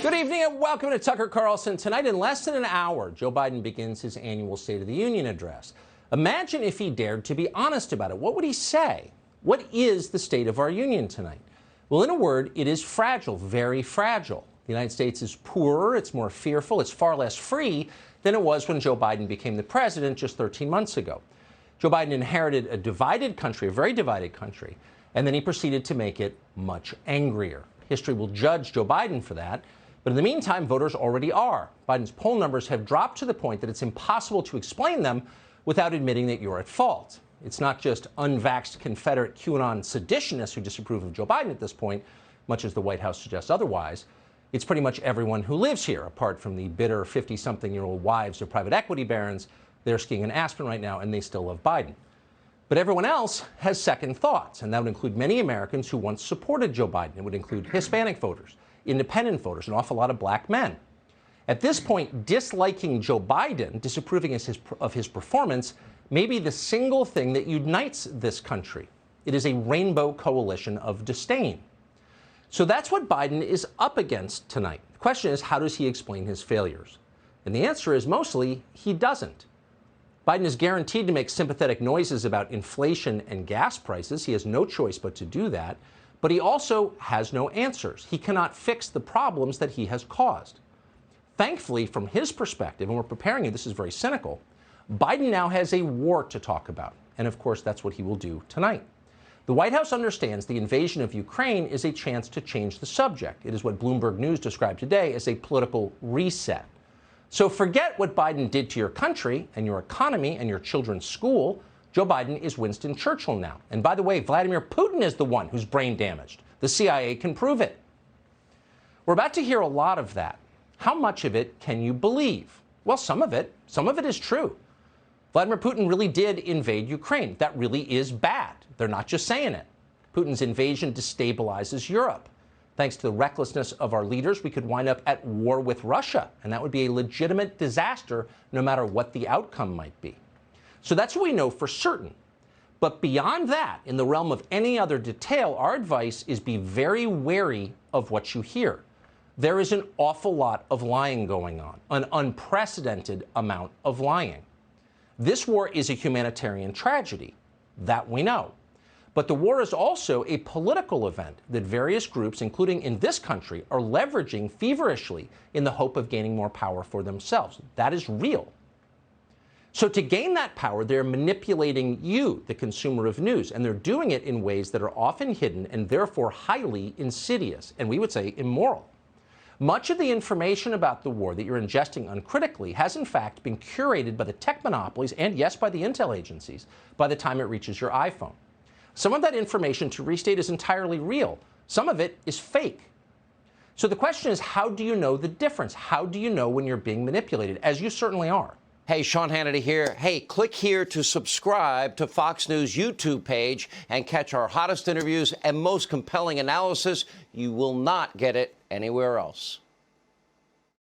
Good evening and welcome to Tucker Carlson Tonight. In less than an hour, Joe Biden begins his annual State of the Union address. Imagine if he dared to be honest about it. What would he say? What is the state of our union tonight? Well, in a word, it is fragile, very fragile. The United States is poorer, it's more fearful, it's far less free than it was when Joe Biden became the president just 13 months ago. Joe Biden inherited a divided country, a very divided country, and then he proceeded to make it much angrier. History will judge Joe Biden for that. But in the meantime, voters already are. Biden's poll numbers have dropped to the point that it's impossible to explain them without admitting that you're at fault. It's not just unvaxxed Confederate QAnon seditionists who disapprove of Joe Biden at this point, much as the White House suggests otherwise. It's pretty much everyone who lives here, apart from the bitter 50-something-year-old wives of private equity barons. They're skiing in Aspen right now, and they still love Biden. But everyone else has second thoughts, and that would include many Americans who once supported Joe Biden. It would include Hispanic voters, independent voters, an awful lot of black men. At this point, disliking Joe Biden, disapproving of his performance, may be the single thing that unites this country. It is a rainbow coalition of disdain. So that's what Biden is up against tonight. The question is, how does he explain his failures? And the answer is mostly, he doesn't. Biden is guaranteed to make sympathetic noises about inflation and gas prices. He has no choice but to do that. But he also has no answers. He cannot fix the problems that he has caused. Thankfully, from his perspective, and we're preparing you, this is very cynical, Biden now has a war to talk about. And of course, that's what he will do tonight. The White House understands the invasion of Ukraine is a chance to change the subject. It is what Bloomberg News described today as a political reset. So forget what Biden did to your country and your economy and your children's school. Joe Biden is Winston Churchill now. And by the way, Vladimir Putin is the one who's brain damaged. The CIA can prove it. We're about to hear a lot of that. How much of it can you believe? Well, some of it. Some of it is true. Vladimir Putin really did invade Ukraine. That really is bad. They're not just saying it. Putin's invasion destabilizes Europe. Thanks to the recklessness of our leaders, we could wind up at war with Russia, and that would be a legitimate disaster no matter what the outcome might be. So that's what we know for certain. But beyond that, in the realm of any other detail, our advice is be very wary of what you hear. There is an awful lot of lying going on, an unprecedented amount of lying. This war is a humanitarian tragedy. That we know. But the war is also a political event that various groups, including in this country, are leveraging feverishly in the hope of gaining more power for themselves. That is real. So to gain that power, they're manipulating you, the consumer of news, and they're doing it in ways that are often hidden and therefore highly insidious, and we would say immoral. Much of the information about the war that you're ingesting uncritically has in fact been curated by the tech monopolies and, yes, by the intel agencies by the time it reaches your iPhone. Some of that information, to restate, is entirely real. Some of it is fake. So the question is, how do you know the difference? How do you know when you're being manipulated, as you certainly are? Hey, Sean Hannity here. Hey, click here to subscribe to Fox News YouTube page and catch our hottest interviews and most compelling analysis. You will not get it anywhere else.